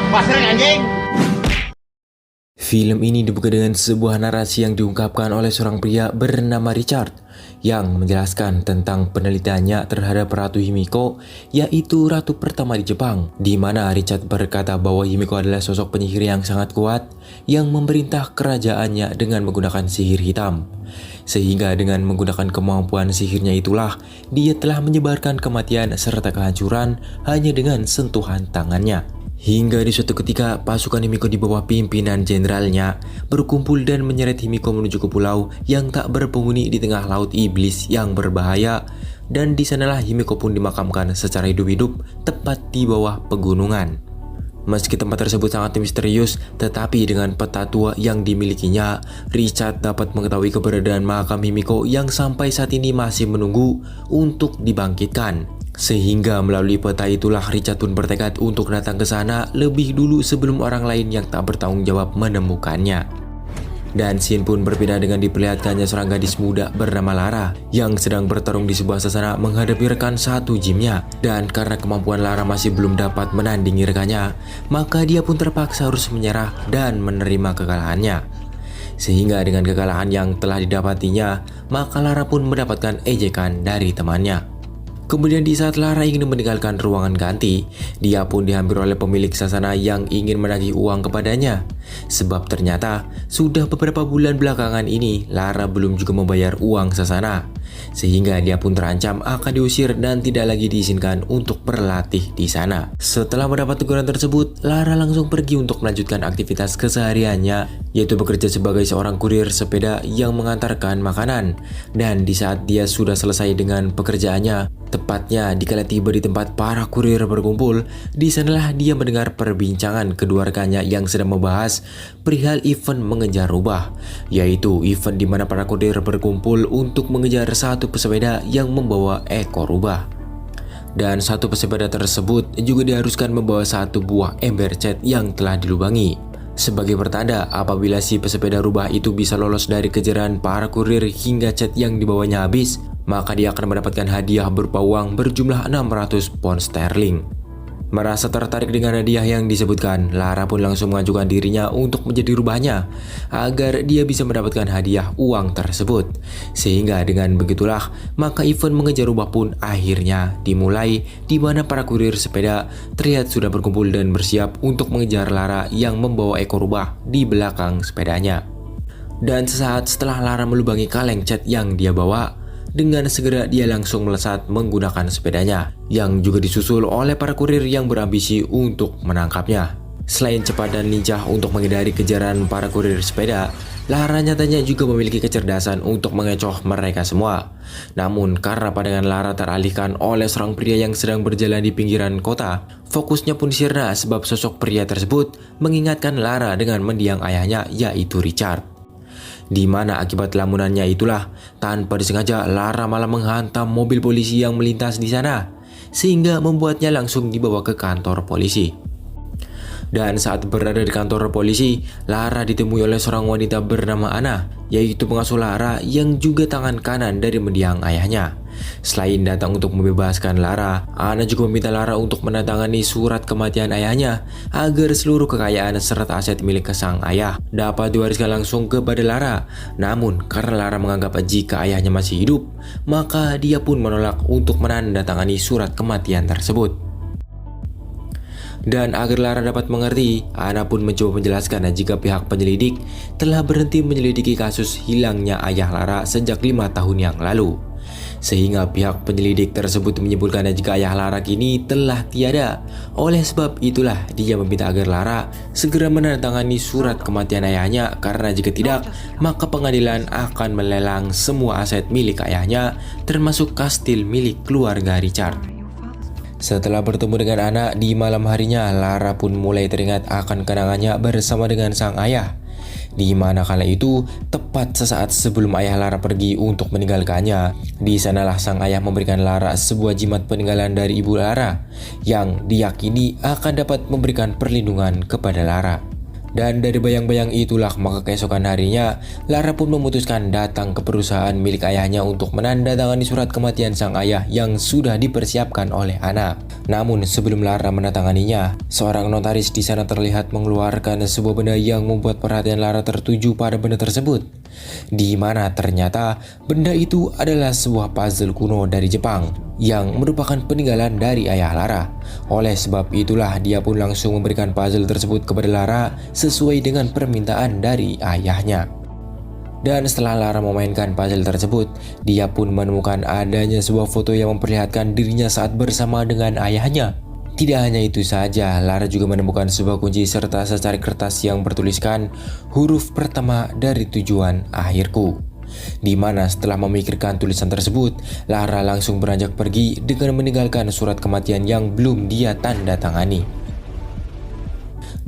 Wah, sering anjing. Film ini dibuka dengan sebuah narasi yang diungkapkan oleh seorang pria bernama Richard yang menjelaskan tentang penelitiannya terhadap Ratu Himiko, yaitu ratu pertama di Jepang, di mana Richard berkata bahwa Himiko adalah sosok penyihir yang sangat kuat yang memerintah kerajaannya dengan menggunakan sihir hitam. Sehingga dengan menggunakan kemampuan sihirnya itulah dia telah menyebarkan kematian serta kehancuran hanya dengan sentuhan tangannya. Hingga di suatu ketika pasukan Himiko di bawah pimpinan jenderalnya berkumpul dan menyeret Himiko menuju ke pulau yang tak berpenghuni di tengah laut iblis yang berbahaya, dan di sanalah Himiko pun dimakamkan secara hidup-hidup tepat di bawah pegunungan. Meski tempat tersebut sangat misterius, tetapi dengan peta tua yang dimilikinya, Richard dapat mengetahui keberadaan makam Himiko yang sampai saat ini masih menunggu untuk dibangkitkan. Sehingga melalui peta itulah Richard pun bertekad untuk datang ke sana lebih dulu sebelum orang lain yang tak bertanggung jawab menemukannya. Dan scene pun berbeda dengan diperlihatkannya seorang gadis muda bernama Lara yang sedang bertarung di sebuah sasana menghadapi rekan satu gymnya. Dan karena kemampuan Lara masih belum dapat menandingi rekannya, maka dia pun terpaksa harus menyerah dan menerima kekalahannya. Sehingga dengan kekalahan yang telah didapatinya, maka Lara pun mendapatkan ejekan dari temannya. Kemudian di saat Lara ingin meninggalkan ruangan ganti, dia pun dihampiri oleh pemilik sasana yang ingin menagih uang kepadanya. Sebab ternyata sudah beberapa bulan belakangan ini Lara belum juga membayar uang sasana. Sehingga dia pun terancam akan diusir dan tidak lagi diizinkan untuk berlatih di sana. Setelah mendapat teguran tersebut, Lara langsung pergi untuk melanjutkan aktivitas kesehariannya, yaitu bekerja sebagai seorang kurir sepeda yang mengantarkan makanan. Dan di saat dia sudah selesai dengan pekerjaannya, tepatnya dikala tiba di tempat para kurir berkumpul, di sanalah dia mendengar perbincangan kedua rekannya yang sedang membahas perihal event mengejar rubah, yaitu event di mana para kurir berkumpul untuk mengejar satu pesepeda yang membawa ekor rubah. Dan satu pesepeda tersebut juga diharuskan membawa satu buah ember cat yang telah dilubangi, sebagai pertanda apabila si pesepeda rubah itu bisa lolos dari kejaran para kurir hingga cat yang dibawanya habis, maka dia akan mendapatkan hadiah berupa uang berjumlah 600 pound sterling. Merasa tertarik dengan hadiah yang disebutkan, Lara pun langsung mengajukan dirinya untuk menjadi rubahnya agar dia bisa mendapatkan hadiah uang tersebut. Sehingga dengan begitulah, maka event mengejar rubah pun akhirnya dimulai, di mana para kurir sepeda terlihat sudah berkumpul dan bersiap untuk mengejar Lara yang membawa ekor rubah di belakang sepedanya. Dan sesaat setelah Lara melubangi kaleng cat yang dia bawa, dengan segera dia langsung melesat menggunakan sepedanya, yang juga disusul oleh para kurir yang berambisi untuk menangkapnya. Selain cepat dan lincah untuk menghindari kejaran para kurir sepeda, Lara nyatanya juga memiliki kecerdasan untuk mengecoh mereka semua. Namun karena pandangan Lara teralihkan oleh seorang pria yang sedang berjalan di pinggiran kota, fokusnya pun sirna sebab sosok pria tersebut mengingatkan Lara dengan mendiang ayahnya, yaitu Richard. Di mana akibat lamunannya itulah, tanpa disengaja Lara malah menghantam mobil polisi yang melintas di sana, sehingga membuatnya langsung dibawa ke kantor polisi. Dan saat berada di kantor polisi, Lara ditemui oleh seorang wanita bernama Anna, yaitu pengasuh Lara yang juga tangan kanan dari mendiang ayahnya. Selain datang untuk membebaskan Lara, Anna juga meminta Lara untuk menandatangani surat kematian ayahnya agar seluruh kekayaan serta aset milik sang ayah dapat diwariskan langsung kepada Lara. Namun karena Lara menganggap jika ayahnya masih hidup, maka dia pun menolak untuk menandatangani surat kematian tersebut. Dan agar Lara dapat mengerti, Anna pun mencoba menjelaskan jika pihak penyelidik telah berhenti menyelidiki kasus hilangnya ayah Lara sejak 5 tahun yang lalu. Sehingga pihak penyelidik tersebut menyimpulkan jika ayah Lara kini telah tiada. Oleh sebab itulah dia meminta agar Lara segera menandatangani surat kematian ayahnya, karena jika tidak, maka pengadilan akan melelang semua aset milik ayahnya, termasuk kastil milik keluarga Richard. Setelah bertemu dengan anak di malam harinya, Lara pun mulai teringat akan kenangannya bersama dengan sang ayah. Di mana kala itu, tepat sesaat sebelum ayah Lara pergi untuk meninggalkannya, di sanalah sang ayah memberikan Lara sebuah jimat peninggalan dari ibu Lara, yang diyakini akan dapat memberikan perlindungan kepada Lara. Dan dari bayang-bayang itulah maka keesokan harinya Lara pun memutuskan datang ke perusahaan milik ayahnya untuk menandatangani surat kematian sang ayah yang sudah dipersiapkan oleh anak. Namun sebelum Lara menandatanganinya, seorang notaris di sana terlihat mengeluarkan sebuah benda yang membuat perhatian Lara tertuju pada benda tersebut. Di mana ternyata benda itu adalah sebuah puzzle kuno dari Jepang yang merupakan peninggalan dari ayah Lara. Oleh sebab itulah dia pun langsung memberikan puzzle tersebut kepada Lara sesuai dengan permintaan dari ayahnya. Dan setelah Lara memainkan puzzle tersebut, dia pun menemukan adanya sebuah foto yang memperlihatkan dirinya saat bersama dengan ayahnya. Tidak hanya itu saja, Lara juga menemukan sebuah kunci serta secari kertas yang bertuliskan huruf pertama dari tujuan akhirku. Di mana setelah memikirkan tulisan tersebut, Lara langsung beranjak pergi dengan meninggalkan surat kematian yang belum dia tanda tangani.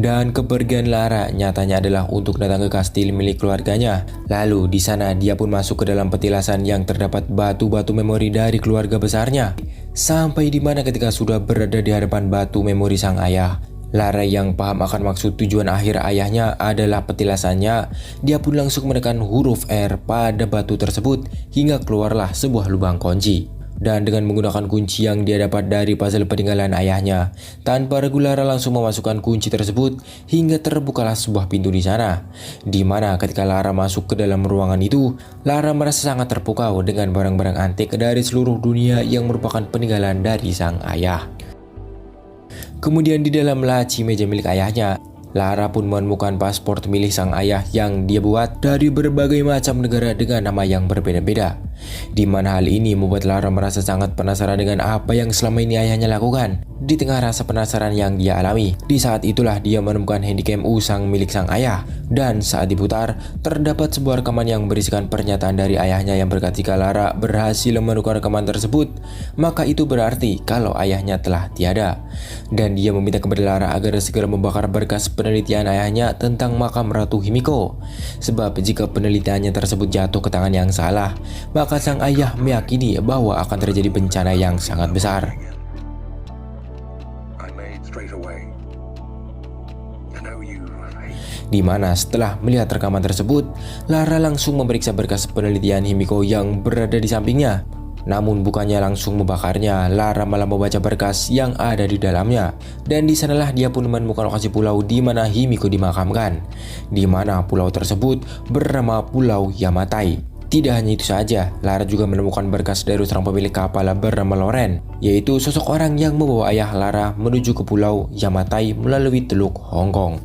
Dan kepergian Lara nyatanya adalah untuk datang ke kastil milik keluarganya. Lalu di sana dia pun masuk ke dalam petilasan yang terdapat batu-batu memori dari keluarga besarnya. Sampai di mana ketika sudah berada di hadapan batu memori sang ayah, Lara yang paham akan maksud tujuan akhir ayahnya adalah petilasannya, dia pun langsung menekan huruf R pada batu tersebut hingga keluarlah sebuah lubang kunci. Dan dengan menggunakan kunci yang dia dapat dari puzzle peninggalan ayahnya, tanpa ragu Lara langsung memasukkan kunci tersebut hingga terbukalah sebuah pintu di sana. Di mana ketika Lara masuk ke dalam ruangan itu, Lara merasa sangat terpukau dengan barang-barang antik dari seluruh dunia yang merupakan peninggalan dari sang ayah. Kemudian di dalam laci meja milik ayahnya, Lara pun menemukan paspor milik sang ayah yang dia buat dari berbagai macam negara dengan nama yang berbeda-beda. Di mana hal ini membuat Lara merasa sangat penasaran dengan apa yang selama ini ayahnya lakukan. Di tengah rasa penasaran yang dia alami, di saat itulah dia menemukan handycam usang milik sang ayah. Dan saat diputar, terdapat sebuah rekaman yang berisikan pernyataan dari ayahnya yang berkata jika Lara berhasil menukar rekaman tersebut, maka itu berarti kalau ayahnya telah tiada. Dan dia meminta kepada Lara agar segera membakar berkas penelitian ayahnya tentang makam Ratu Himiko. Sebab jika penelitiannya tersebut jatuh ke tangan yang salah, maka sang ayah meyakini bahwa akan terjadi bencana yang sangat besar. Di mana setelah melihat rekaman tersebut, Lara langsung memeriksa berkas penelitian Himiko yang berada di sampingnya. Namun bukannya langsung membakarnya, Lara malah membaca berkas yang ada di dalamnya. Dan di sanalah dia pun menemukan lokasi pulau di mana Himiko dimakamkan. Di mana pulau tersebut bernama Pulau Yamatai. Tidak hanya itu saja, Lara juga menemukan berkas dari seorang pemilik kapal bernama Loren, yaitu sosok orang yang membawa ayah Lara menuju ke Pulau Yamatai melalui Teluk Hong Kong.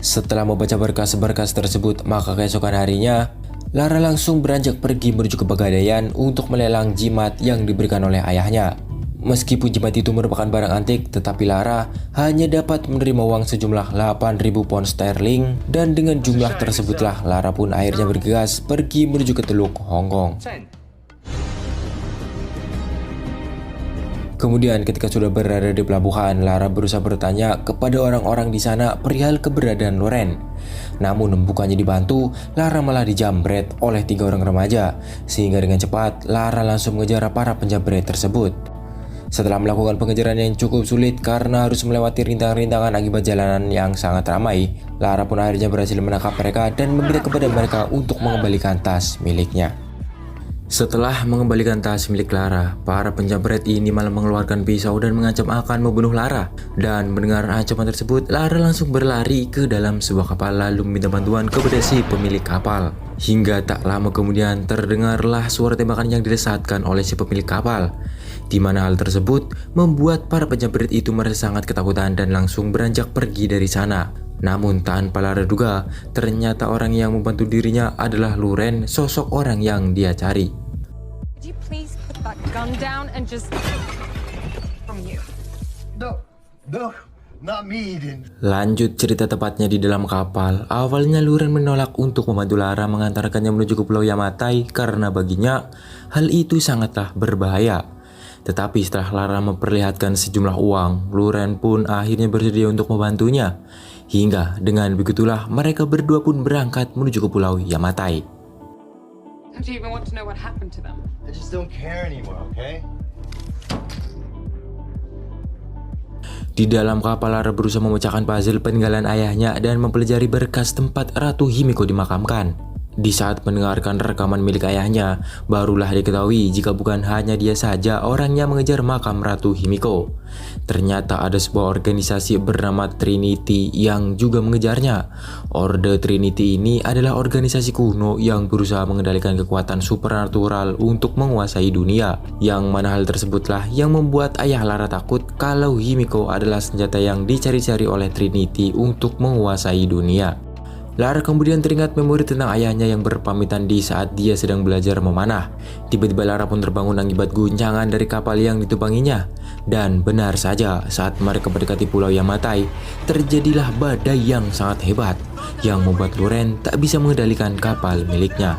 Setelah membaca berkas-berkas tersebut, maka keesokan harinya, Lara langsung beranjak pergi menuju ke Pegadaian untuk melelang jimat yang diberikan oleh ayahnya. Meskipun jimat itu merupakan barang antik, tetapi Lara hanya dapat menerima uang sejumlah 8.000 pound sterling, dan dengan jumlah tersebutlah Lara pun akhirnya bergegas pergi menuju ke Teluk Hong Kong. Kemudian ketika sudah berada di pelabuhan, Lara berusaha bertanya kepada orang-orang di sana perihal keberadaan Loren. Namun bukannya dibantu, Lara malah dijambret oleh 3 orang remaja, sehingga dengan cepat Lara langsung mengejar para penjambret tersebut. Setelah melakukan pengejaran yang cukup sulit karena harus melewati rintangan-rintangan akibat jalanan yang sangat ramai, Lara pun akhirnya berhasil menangkap mereka dan meminta kepada mereka untuk mengembalikan tas miliknya. Setelah mengembalikan tas milik Lara, para penjambret ini malah mengeluarkan pisau dan mengancam akan membunuh Lara. Dan mendengar ancaman tersebut, Lara langsung berlari ke dalam sebuah kapal lalu meminta bantuan kepada si pemilik kapal. Hingga tak lama kemudian terdengarlah suara tembakan yang dilesatkan oleh si pemilik kapal. Di mana hal tersebut membuat para penjambret itu merasa sangat ketakutan dan langsung beranjak pergi dari sana. Namun tanpa Lara duga, ternyata orang yang membantu dirinya adalah Loren, sosok orang yang dia cari. Lanjut cerita tepatnya di dalam kapal. Awalnya Loren menolak untuk membantu Lara mengantarkannya menuju ke Pulau Yamatai karena baginya hal itu sangatlah berbahaya. Tetapi setelah Lara memperlihatkan sejumlah uang, Loren pun akhirnya bersedia untuk membantunya. Hingga dengan begitulah mereka berdua pun berangkat menuju ke Pulau Yamatai. Di dalam kapal, Lara berusaha memecahkan puzzle peninggalan ayahnya dan mempelajari berkas tempat Ratu Himiko dimakamkan. Di saat mendengarkan rekaman milik ayahnya, barulah diketahui jika bukan hanya dia saja orang yang mengejar makam Ratu Himiko. Ternyata ada sebuah organisasi bernama Trinity yang juga mengejarnya. Orde Trinity ini adalah organisasi kuno yang berusaha mengendalikan kekuatan supernatural untuk menguasai dunia. Yang mana hal tersebutlah yang membuat ayah Lara takut kalau Himiko adalah senjata yang dicari-cari oleh Trinity untuk menguasai dunia. Lara kemudian teringat memori tentang ayahnya yang berpamitan di saat dia sedang belajar memanah. Tiba-tiba Lara pun terbangun akibat guncangan dari kapal yang ditumpanginya. Dan benar saja, saat mereka mendekati pulau Yamatai, terjadilah badai yang sangat hebat yang membuat Loren tak bisa mengendalikan kapal miliknya.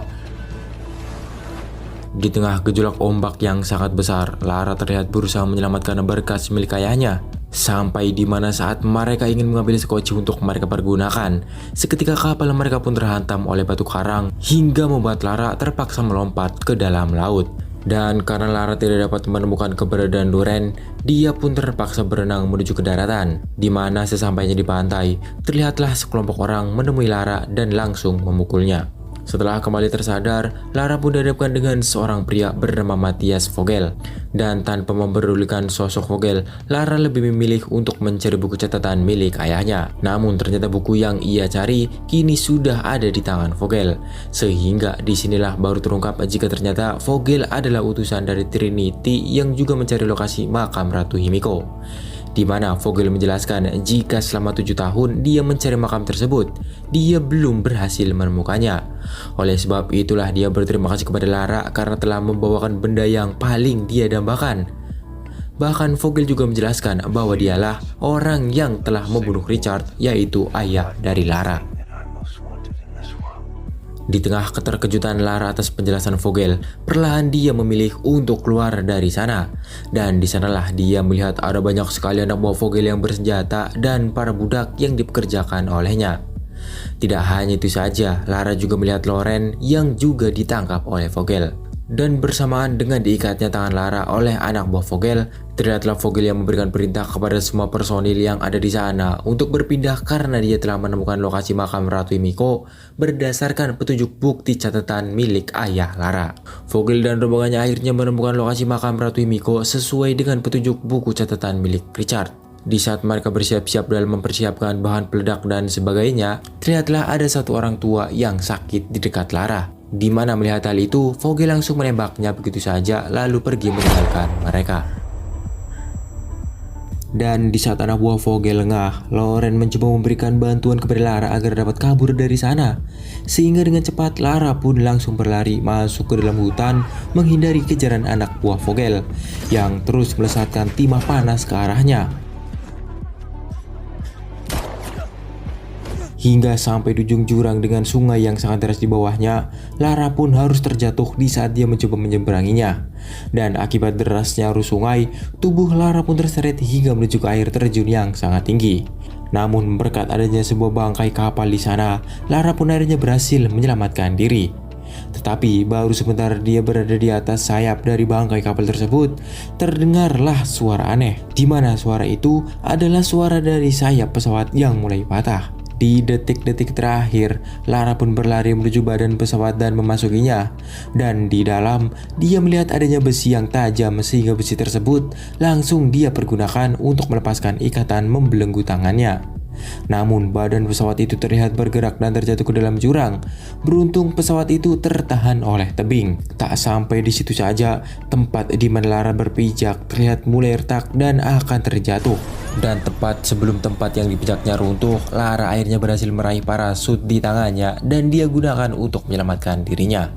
Di tengah gejolak ombak yang sangat besar, Lara terlihat berusaha menyelamatkan berkas milik ayahnya. Sampai di mana saat mereka ingin mengambil sekoci untuk mereka pergunakan, seketika kapal mereka pun terhantam oleh batu karang hingga membuat Lara terpaksa melompat ke dalam laut. Dan karena Lara tidak dapat menemukan keberadaan Loren, dia pun terpaksa berenang menuju ke daratan. Di mana sesampainya di pantai, terlihatlah sekelompok orang menemui Lara dan langsung memukulnya. Setelah kembali tersadar, Lara pun dihadapkan dengan seorang pria bernama Matthias Vogel. Dan tanpa memperdulikan sosok Vogel, Lara lebih memilih untuk mencari buku catatan milik ayahnya. Namun ternyata buku yang ia cari kini sudah ada di tangan Vogel. Sehingga disinilah baru terungkap jika ternyata Vogel adalah utusan dari Trinity yang juga mencari lokasi makam Ratu Himiko. Di mana Vogel menjelaskan jika selama 7 tahun dia mencari makam tersebut, dia belum berhasil menemukannya. Oleh sebab itulah dia berterima kasih kepada Lara karena telah membawakan benda yang paling dia dambakan. Bahkan Vogel juga menjelaskan bahwa dialah orang yang telah membunuh Richard, yaitu ayah dari Lara. Di tengah keterkejutan Lara atas penjelasan Vogel, perlahan dia memilih untuk keluar dari sana. Dan di sanalah dia melihat ada banyak sekali anak buah Vogel yang bersenjata dan para budak yang dipekerjakan olehnya. Tidak hanya itu saja, Lara juga melihat Loren yang juga ditangkap oleh Vogel. Dan bersamaan dengan diikatnya tangan Lara oleh anak buah Vogel, terlihatlah Vogel yang memberikan perintah kepada semua personil yang ada di sana untuk berpindah karena dia telah menemukan lokasi makam Ratu Himiko berdasarkan petunjuk bukti catatan milik ayah Lara. Vogel dan rombongannya akhirnya menemukan lokasi makam Ratu Himiko sesuai dengan petunjuk buku catatan milik Richard. Di saat mereka bersiap-siap dalam mempersiapkan bahan peledak dan sebagainya, terlihatlah ada satu orang tua yang sakit di dekat Lara. Di mana melihat hal itu, Vogel langsung menembaknya begitu saja lalu pergi meninggalkan mereka. Dan di saat anak buah Vogel lengah, Loren mencoba memberikan bantuan kepada Lara agar dapat kabur dari sana. Sehingga dengan cepat Lara pun langsung berlari masuk ke dalam hutan menghindari kejaran anak buah Vogel yang terus melesatkan timah panas ke arahnya. Hingga sampai di ujung jurang dengan sungai yang sangat deras di bawahnya, Lara pun harus terjatuh di saat dia mencoba menyeberanginya. Dan akibat derasnya arus sungai, tubuh Lara pun terseret hingga menuju ke air terjun yang sangat tinggi. Namun berkat adanya sebuah bangkai kapal di sana, Lara pun akhirnya berhasil menyelamatkan diri. Tetapi baru sebentar dia berada di atas sayap dari bangkai kapal tersebut, terdengarlah suara aneh, di mana suara itu adalah suara dari sayap pesawat yang mulai patah. Di detik-detik terakhir, Lara pun berlari menuju badan pesawat dan memasukinya. Dan di dalam, dia melihat adanya besi yang tajam sehingga besi tersebut langsung dia pergunakan untuk melepaskan ikatan membelenggu tangannya. Namun badan pesawat itu terlihat bergerak dan terjatuh ke dalam jurang. Beruntung pesawat itu tertahan oleh tebing. Tak sampai di situ saja, tempat di mana Lara berpijak terlihat mulai retak dan akan terjatuh. Dan tepat sebelum tempat yang dipijaknya runtuh, Lara akhirnya berhasil meraih parasut di tangannya dan dia gunakan untuk menyelamatkan dirinya.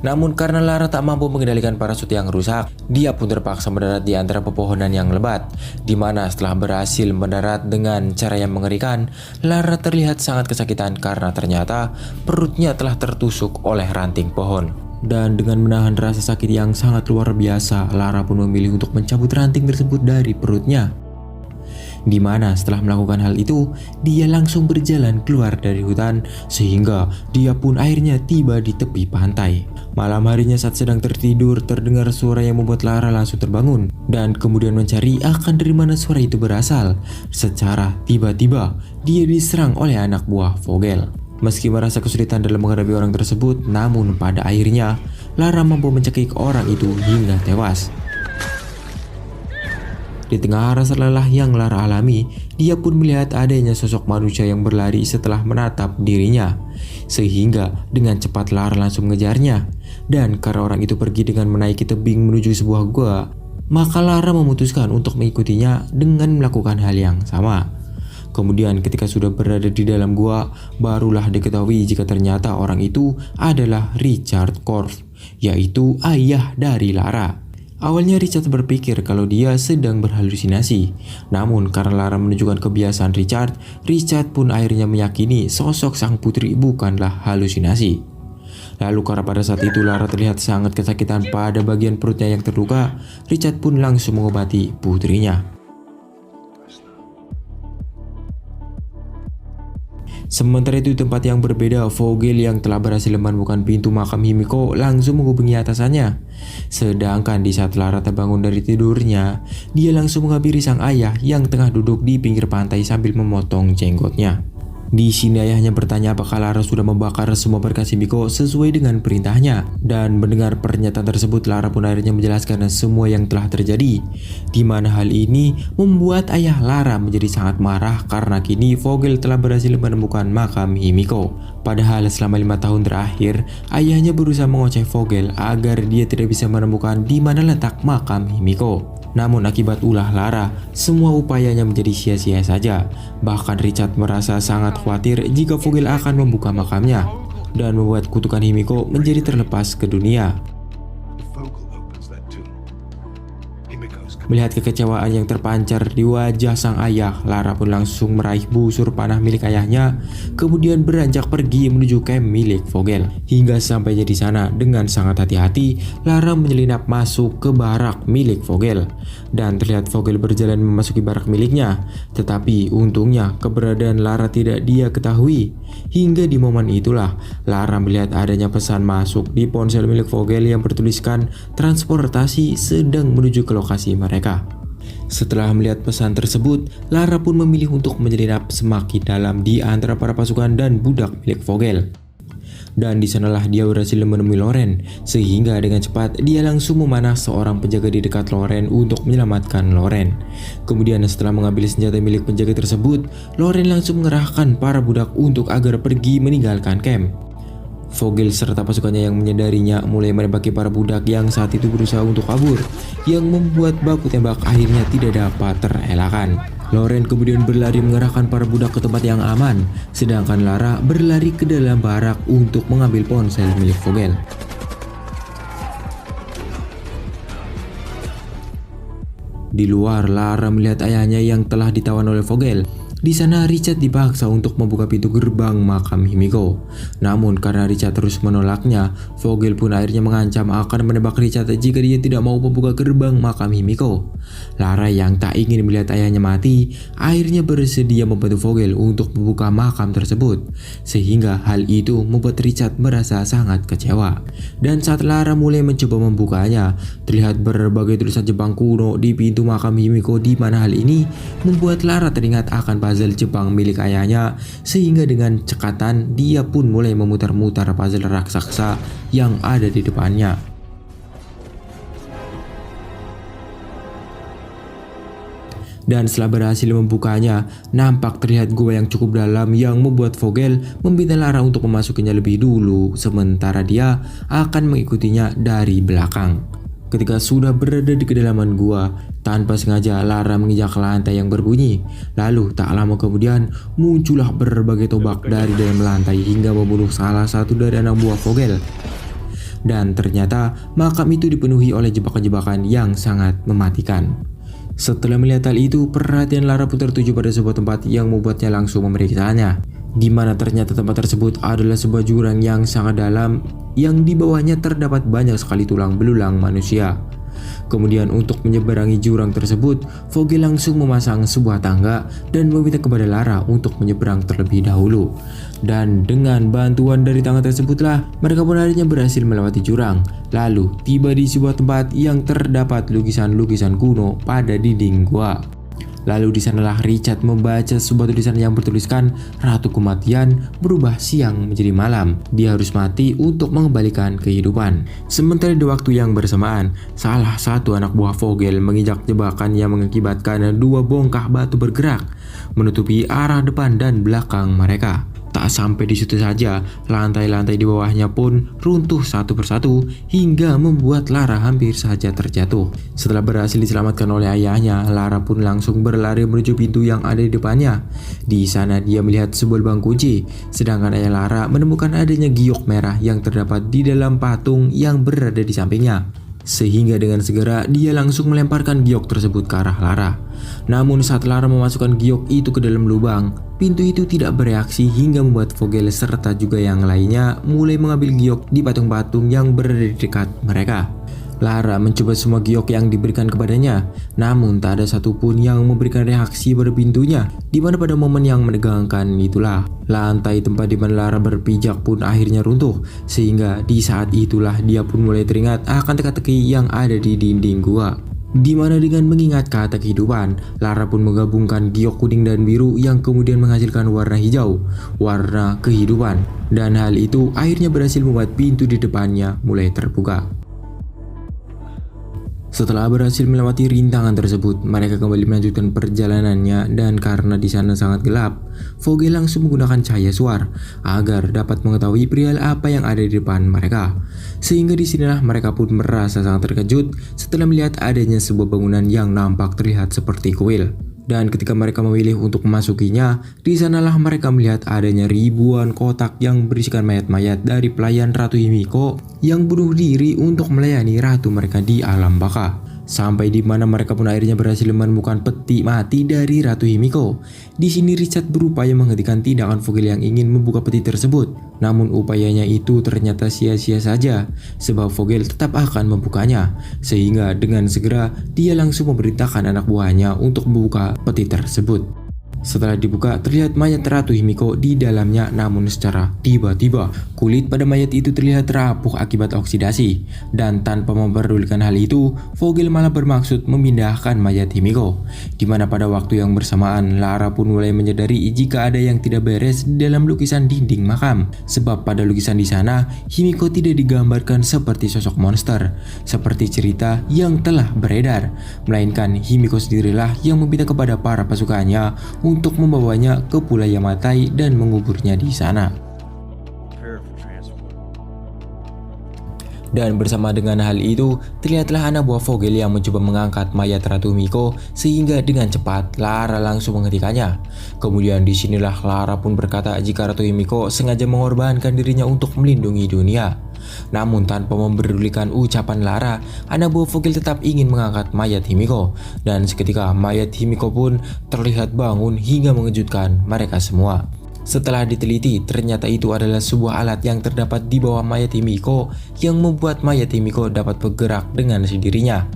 Namun karena Lara tak mampu mengendalikan parasut yang rusak, dia pun terpaksa mendarat di antara pepohonan yang lebat. Di mana setelah berhasil mendarat dengan cara yang mengerikan, Lara terlihat sangat kesakitan karena ternyata perutnya telah tertusuk oleh ranting pohon. Dan dengan menahan rasa sakit yang sangat luar biasa, Lara pun memilih untuk mencabut ranting tersebut dari perutnya. Di mana setelah melakukan hal itu, dia langsung berjalan keluar dari hutan sehingga dia pun akhirnya tiba di tepi pantai. Malam harinya saat sedang tertidur, terdengar suara yang membuat Lara langsung terbangun dan kemudian mencari akan dari mana suara itu berasal. Secara tiba-tiba, dia diserang oleh anak buah Vogel. Meski merasa kesulitan dalam menghadapi orang tersebut, namun pada akhirnya Lara mampu mencekik orang itu hingga tewas. Di tengah rasa lelah yang Lara alami, dia pun melihat adanya sosok manusia yang berlari setelah menatap dirinya. Sehingga dengan cepat Lara langsung mengejarnya. Dan karena orang itu pergi dengan menaiki tebing menuju sebuah gua, maka Lara memutuskan untuk mengikutinya dengan melakukan hal yang sama. Kemudian ketika sudah berada di dalam gua, barulah diketahui jika ternyata orang itu adalah Richard Korf, yaitu ayah dari Lara. Awalnya Richard berpikir kalau dia sedang berhalusinasi. Namun karena Lara menunjukkan kebiasaan Richard pun akhirnya meyakini sosok sang putri bukanlah halusinasi. Lalu karena pada saat itu Lara terlihat sangat kesakitan pada bagian perutnya yang terluka, Richard pun langsung mengobati putrinya. Sementara itu di tempat yang berbeda, Vogel yang telah berhasil menemukan pintu makam Himiko langsung menghubungi atasannya. Sedangkan di saat Lara terbangun dari tidurnya, dia langsung menghampiri sang ayah yang tengah duduk di pinggir pantai sambil memotong jenggotnya. Di sini ayahnya bertanya apakah Lara sudah membakar semua berkas Himiko sesuai dengan perintahnya. Dan mendengar pernyataan tersebut, Lara pun akhirnya menjelaskan semua yang telah terjadi. Di mana hal ini membuat ayah Lara menjadi sangat marah karena kini Vogel telah berhasil menemukan makam Himiko. Padahal selama 5 tahun terakhir, ayahnya berusaha mengoceh Vogel agar dia tidak bisa menemukan di mana letak makam Himiko. Namun akibat ulah Lara, semua upayanya menjadi sia-sia saja. Bahkan Richard merasa sangat khawatir jika Vogel akan membuka makamnya dan membuat kutukan Himiko menjadi terlepas ke dunia. Melihat kekecewaan yang terpancar di wajah sang ayah, Lara pun langsung meraih busur panah milik ayahnya, kemudian beranjak pergi menuju camp milik Vogel. Hingga sampainya di sana, dengan sangat hati-hati, Lara menyelinap masuk ke barak milik Vogel. Dan terlihat Vogel berjalan memasuki barak miliknya, tetapi untungnya keberadaan Lara tidak dia ketahui. Hingga di momen itulah, Lara melihat adanya pesan masuk di ponsel milik Vogel yang bertuliskan transportasi sedang menuju ke lokasi mereka. Setelah melihat pesan tersebut, Lara pun memilih untuk menyelinap semakin dalam di antara para pasukan dan budak milik Vogel. Dan di sanalah dia berhasil menemui Loren, sehingga dengan cepat dia langsung memanah seorang penjaga di dekat Loren untuk menyelamatkan Loren. Kemudian setelah mengambil senjata milik penjaga tersebut, Loren langsung mengerahkan para budak untuk agar pergi meninggalkan camp. Vogel serta pasukannya yang menyadarinya mulai menembaki para budak yang saat itu berusaha untuk kabur, yang membuat baku tembak akhirnya tidak dapat terelakkan. Loren kemudian berlari mengerahkan para budak ke tempat yang aman, sedangkan Lara berlari ke dalam barak untuk mengambil ponsel milik Vogel. Di luar, Lara melihat ayahnya yang telah ditawan oleh Vogel. Di sana Richard dipaksa untuk membuka pintu gerbang makam Himiko. Namun karena Richard terus menolaknya, Vogel pun akhirnya mengancam akan menembak Richard jika dia tidak mau membuka gerbang makam Himiko. Lara yang tak ingin melihat ayahnya mati, akhirnya bersedia membantu Vogel untuk membuka makam tersebut. Sehingga hal itu membuat Richard merasa sangat kecewa. Dan saat Lara mulai mencoba membukanya, terlihat berbagai tulisan Jepang kuno di pintu makam Himiko, di mana hal ini membuat Lara teringat akan puzzle Jepang milik ayahnya, sehingga dengan cekatan dia pun mulai memutar-mutar puzzle raksasa yang ada di depannya. Dan setelah berhasil membukanya, nampak terlihat gua yang cukup dalam yang membuat Vogel meminta Lara untuk memasukinya lebih dulu, sementara dia akan mengikutinya dari belakang. Ketika sudah berada di kedalaman gua, tanpa sengaja Lara menginjak lantai yang berbunyi. Lalu tak lama kemudian muncullah berbagai tombak dari dalam lantai hingga membunuh salah satu dari anak buah Vogel. Dan ternyata makam itu dipenuhi oleh jebakan-jebakan yang sangat mematikan. Setelah melihat hal itu, perhatian Lara pun tertuju pada sebuah tempat yang membuatnya langsung memeriksanya. Di mana ternyata tempat tersebut adalah sebuah jurang yang sangat dalam, yang di bawahnya terdapat banyak sekali tulang belulang manusia. Kemudian untuk menyeberangi jurang tersebut, Vogel langsung memasang sebuah tangga dan meminta kepada Lara untuk menyeberang terlebih dahulu. Dan dengan bantuan dari tangga tersebutlah mereka pun akhirnya berhasil melewati jurang, lalu tiba di sebuah tempat yang terdapat lukisan-lukisan kuno pada dinding gua. Lalu di sanalah Richard membaca sebuah tulisan yang bertuliskan Ratu Kematian berubah siang menjadi malam. Dia harus mati untuk mengembalikan kehidupan. Sementara di waktu yang bersamaan, salah satu anak buah Vogel menginjak jebakan yang mengakibatkan dua bongkah batu bergerak menutupi arah depan dan belakang mereka. Tak sampai di situ saja, lantai-lantai di bawahnya pun runtuh satu persatu hingga membuat Lara hampir saja terjatuh. Setelah berhasil diselamatkan oleh ayahnya, Lara pun langsung berlari menuju pintu yang ada di depannya. Di sana dia melihat sebuah lubang kunci, sedangkan ayah Lara menemukan adanya giok merah yang terdapat di dalam patung yang berada di sampingnya. Sehingga dengan segera dia langsung melemparkan giok tersebut ke arah Lara. Namun saat Lara memasukkan giok itu ke dalam lubang, pintu itu tidak bereaksi hingga membuat Vogel serta juga yang lainnya mulai mengambil giok di patung-patung yang berada di dekat mereka. Lara mencoba semua giok yang diberikan kepadanya, namun tak ada satupun yang memberikan reaksi pada pintunya. Di mana pada momen yang menegangkan itulah lantai tempat di mana Lara berpijak pun akhirnya runtuh, sehingga di saat itulah dia pun mulai teringat akan teka-teki yang ada di dinding gua. Di mana dengan mengingat kata kehidupan, Lara pun menggabungkan giok kuning dan biru yang kemudian menghasilkan warna hijau, warna kehidupan. Dan hal itu akhirnya berhasil membuat pintu di depannya mulai terbuka. Setelah berhasil melewati rintangan tersebut, mereka kembali melanjutkan perjalanannya dan karena di sana sangat gelap, Vogel langsung menggunakan cahaya suar agar dapat mengetahui perihal apa yang ada di depan mereka. Sehingga disinilah mereka pun merasa sangat terkejut setelah melihat adanya sebuah bangunan yang nampak terlihat seperti kuil. Dan ketika mereka memilih untuk memasukinya, di sanalah mereka melihat adanya ribuan kotak yang berisikan mayat-mayat dari pelayan Ratu Himiko yang bunuh diri untuk melayani ratu mereka di alam baka. Sampai di mana mereka pun akhirnya berhasil menemukan peti mati dari Ratu Himiko. Di sini Richard berupaya menghentikan tindakan Vogel yang ingin membuka peti tersebut. Namun upayanya itu ternyata sia-sia saja, sebab Vogel tetap akan membukanya. Sehingga dengan segera dia langsung memerintahkan anak buahnya untuk membuka peti tersebut. Setelah dibuka, terlihat mayat Ratu Himiko di dalamnya, namun secara tiba-tiba kulit pada mayat itu terlihat rapuh akibat oksidasi. Dan tanpa memperdulikan hal itu, Vogel malah bermaksud memindahkan mayat Himiko. Di mana pada waktu yang bersamaan, Lara pun mulai menyadari jika ada yang tidak beres di dalam lukisan dinding makam. Sebab pada lukisan di sana, Himiko tidak digambarkan seperti sosok monster, seperti cerita yang telah beredar. Melainkan Himiko sendirilah yang meminta kepada para pasukannya untuk membawanya ke Pulau Yamatai dan menguburnya di sana. Dan bersama dengan hal itu, terlihatlah anak buah Vogel yang mencoba mengangkat mayat Ratu Himiko sehingga dengan cepat Lara langsung menghentikannya. Kemudian disinilah Lara pun berkata jika Ratu Himiko sengaja mengorbankan dirinya untuk melindungi dunia. Namun tanpa memperdulikan ucapan Lara, anak buah Vogel tetap ingin mengangkat mayat Himiko. Dan seketika mayat Himiko pun terlihat bangun hingga mengejutkan mereka semua. Setelah diteliti, ternyata itu adalah sebuah alat yang terdapat di bawah mayat Himiko yang membuat mayat Himiko dapat bergerak dengan sendirinya.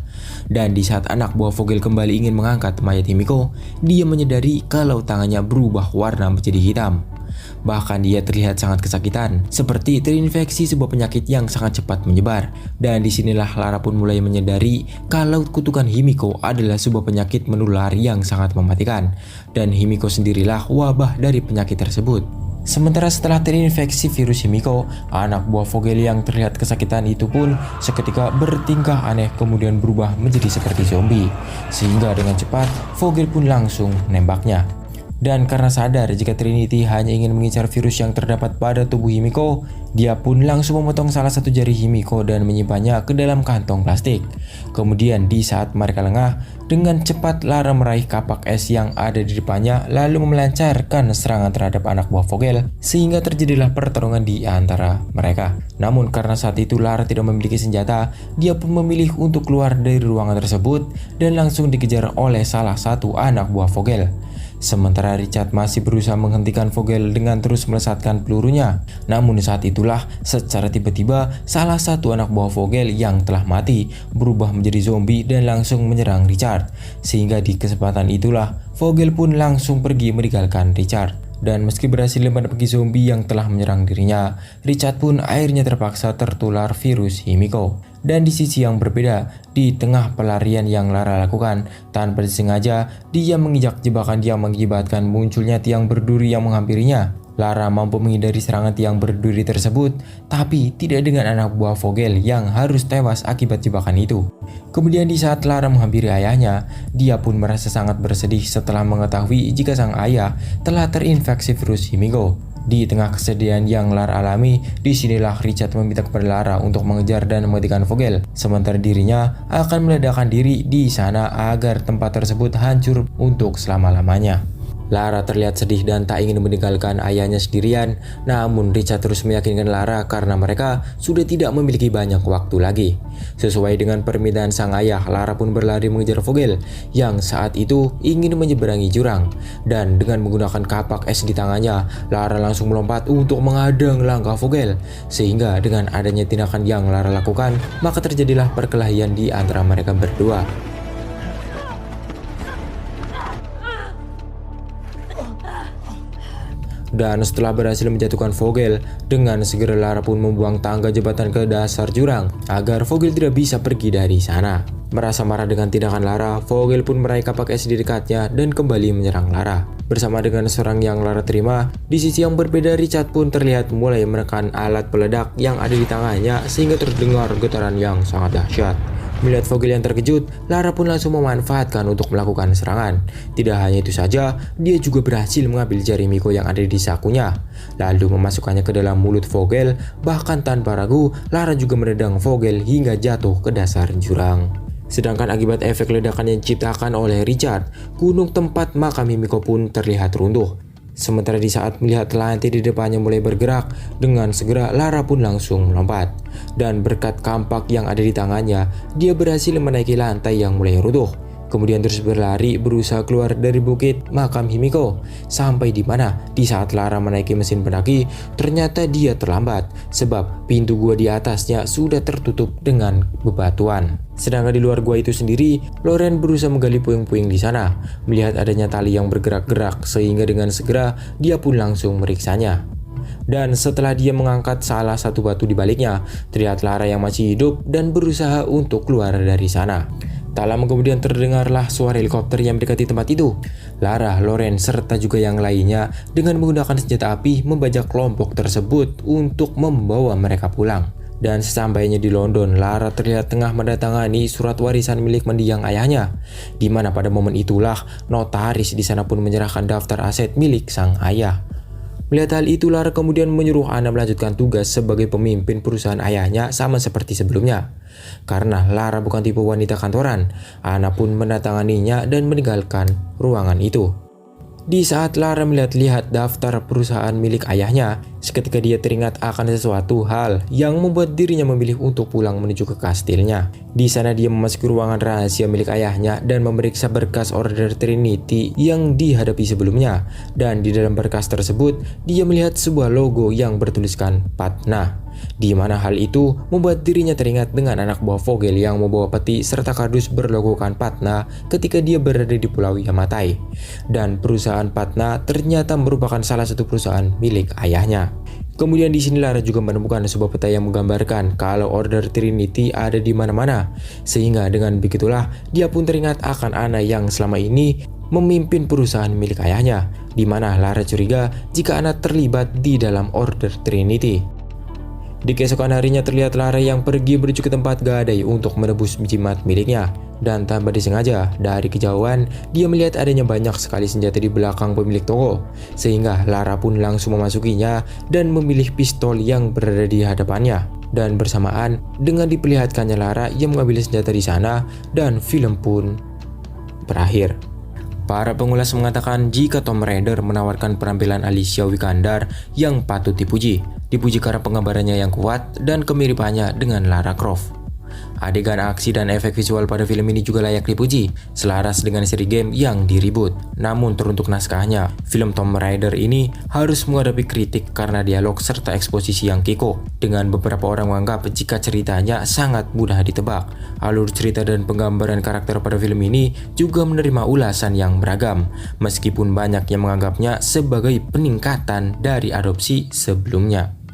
Dan di saat anak buah Vogel kembali ingin mengangkat mayat Himiko, dia menyadari kalau tangannya berubah warna menjadi hitam. Bahkan dia terlihat sangat kesakitan, seperti terinfeksi sebuah penyakit yang sangat cepat menyebar. Dan disinilah Lara pun mulai menyadari kalau kutukan Himiko adalah sebuah penyakit menular yang sangat mematikan. Dan Himiko sendirilah wabah dari penyakit tersebut. Sementara setelah terinfeksi virus Himiko, anak buah Vogel yang terlihat kesakitan itu pun seketika bertingkah aneh kemudian berubah menjadi seperti zombie. Sehingga dengan cepat Vogel pun langsung menembaknya. Dan karena sadar jika Trinity hanya ingin mengincar virus yang terdapat pada tubuh Himiko, dia pun langsung memotong salah satu jari Himiko dan menyimpannya ke dalam kantong plastik. Kemudian di saat mereka lengah, dengan cepat Lara meraih kapak es yang ada di depannya lalu melancarkan serangan terhadap anak buah Vogel, sehingga terjadilah pertarungan di antara mereka. Namun karena saat itu Lara tidak memiliki senjata, dia pun memilih untuk keluar dari ruangan tersebut dan langsung dikejar oleh salah satu anak buah Vogel. Sementara Richard masih berusaha menghentikan Vogel dengan terus melesatkan pelurunya. Namun saat itulah secara tiba-tiba salah satu anak buah Vogel yang telah mati berubah menjadi zombie dan langsung menyerang Richard. Sehingga di kesempatan itulah Vogel pun langsung pergi meninggalkan Richard. Dan meski berhasil menepaki zombie yang telah menyerang dirinya, Richard pun akhirnya terpaksa tertular virus Himiko. Dan di sisi yang berbeda, di tengah pelarian yang Lara lakukan, tanpa disengaja, dia menginjak jebakan yang mengakibatkan munculnya tiang berduri yang menghampirinya. Lara mampu menghindari serangan tiang berduri tersebut, tapi tidak dengan anak buah Vogel yang harus tewas akibat jebakan itu. Kemudian di saat Lara menghampiri ayahnya, dia pun merasa sangat bersedih setelah mengetahui jika sang ayah telah terinfeksi virus Himiko. Di tengah kesedihan yang Lara alami, disinilah Richard meminta kepada Lara untuk mengejar dan mematikan Vogel. Sementara dirinya akan meledakkan diri di sana agar tempat tersebut hancur untuk selama-lamanya. Lara terlihat sedih dan tak ingin meninggalkan ayahnya sendirian, namun Richard terus meyakinkan Lara karena mereka sudah tidak memiliki banyak waktu lagi. Sesuai dengan permintaan sang ayah, Lara pun berlari mengejar Vogel yang saat itu ingin menyeberangi jurang. Dan dengan menggunakan kapak es di tangannya, Lara langsung melompat untuk menghadang langkah Vogel. Sehingga dengan adanya tindakan yang Lara lakukan, maka terjadilah perkelahian di antara mereka berdua. Dan setelah berhasil menjatuhkan Vogel, dengan segera Lara pun membuang tangga jembatan ke dasar jurang agar Vogel tidak bisa pergi dari sana. Merasa marah dengan tindakan Lara, Vogel pun meraih kapak es di dekatnya dan kembali menyerang Lara. Bersama dengan serang yang Lara terima, di sisi yang berbeda Richard pun terlihat mulai menekan alat peledak yang ada di tangannya sehingga terdengar getaran yang sangat dahsyat. Melihat Vogel yang terkejut, Lara pun langsung memanfaatkan untuk melakukan serangan. Tidak hanya itu saja, dia juga berhasil mengambil jari Miko yang ada di sakunya, lalu memasukkannya ke dalam mulut Vogel. Bahkan tanpa ragu, Lara juga menendang Vogel hingga jatuh ke dasar jurang. Sedangkan akibat efek ledakan yang diciptakan oleh Richard, gunung tempat makam Himiko pun terlihat runtuh. Sementara di saat melihat lantai di depannya mulai bergerak, dengan segera Lara pun langsung melompat. Dan berkat kampak yang ada di tangannya, dia berhasil menaiki lantai yang mulai runtuh. Kemudian terus berlari berusaha keluar dari bukit makam Himiko. Sampai di mana di saat Lara menaiki mesin pendaki, ternyata dia terlambat sebab pintu gua di atasnya sudah tertutup dengan bebatuan. Sedangkan di luar gua itu sendiri, Loren berusaha menggali puing-puing di sana, melihat adanya tali yang bergerak-gerak sehingga dengan segera dia pun langsung meriksanya. Dan setelah dia mengangkat salah satu batu di baliknya, terlihat Lara yang masih hidup dan berusaha untuk keluar dari sana. Tak lama kemudian terdengarlah suara helikopter yang mendekati tempat itu. Lara, Loren, serta juga yang lainnya dengan menggunakan senjata api membajak kelompok tersebut untuk membawa mereka pulang. Dan sesampainya di London, Lara terlihat tengah mendatangani surat warisan milik mendiang ayahnya, di mana pada momen itulah notaris di sana pun menyerahkan daftar aset milik sang ayah. Melihat hal itu, Lara kemudian menyuruh Anna melanjutkan tugas sebagai pemimpin perusahaan ayahnya sama seperti sebelumnya. Karena Lara bukan tipe wanita kantoran, Anna pun mendatanganinya dan meninggalkan ruangan itu. Di saat Lara melihat-lihat daftar perusahaan milik ayahnya, seketika dia teringat akan sesuatu hal yang membuat dirinya memilih untuk pulang menuju ke kastilnya. Di sana dia memasuki ruangan rahasia milik ayahnya dan memeriksa berkas Order Trinity yang dihadapi sebelumnya. Dan di dalam berkas tersebut, dia melihat sebuah logo yang bertuliskan Patna. Di mana hal itu membuat dirinya teringat dengan anak buah Vogel yang membawa peti serta kardus berlogokan Patna ketika dia berada di Pulau Yamatai. Dan perusahaan Patna ternyata merupakan salah satu perusahaan milik ayahnya. Kemudian di sini Lara juga menemukan sebuah peta yang menggambarkan kalau Order Trinity ada di mana-mana. Sehingga dengan begitulah dia pun teringat akan Anna yang selama ini memimpin perusahaan milik ayahnya, di mana Lara curiga jika Anna terlibat di dalam Order Trinity. Di keesokan harinya terlihat Lara yang pergi menuju ke tempat gadai untuk menebus jimat miliknya. Dan tanpa disengaja, dari kejauhan dia melihat adanya banyak sekali senjata di belakang pemilik toko. Sehingga Lara pun langsung memasukinya dan memilih pistol yang berada di hadapannya. Dan bersamaan dengan diperlihatkannya Lara yang mengambil senjata di sana, dan film pun berakhir. Para pengulas mengatakan jika Tomb Raider menawarkan penampilan Alicia Vikander yang patut dipuji karena penggambarannya yang kuat dan kemiripannya dengan Lara Croft. Adegan aksi dan efek visual pada film ini juga layak dipuji, selaras dengan seri game yang di-reboot. Namun teruntuk naskahnya, film Tomb Raider ini harus menghadapi kritik karena dialog serta eksposisi yang kikuk. Dengan beberapa orang menganggap jika ceritanya sangat mudah ditebak. Alur cerita dan penggambaran karakter pada film ini juga menerima ulasan yang beragam, meskipun banyak yang menganggapnya sebagai peningkatan dari adopsi sebelumnya.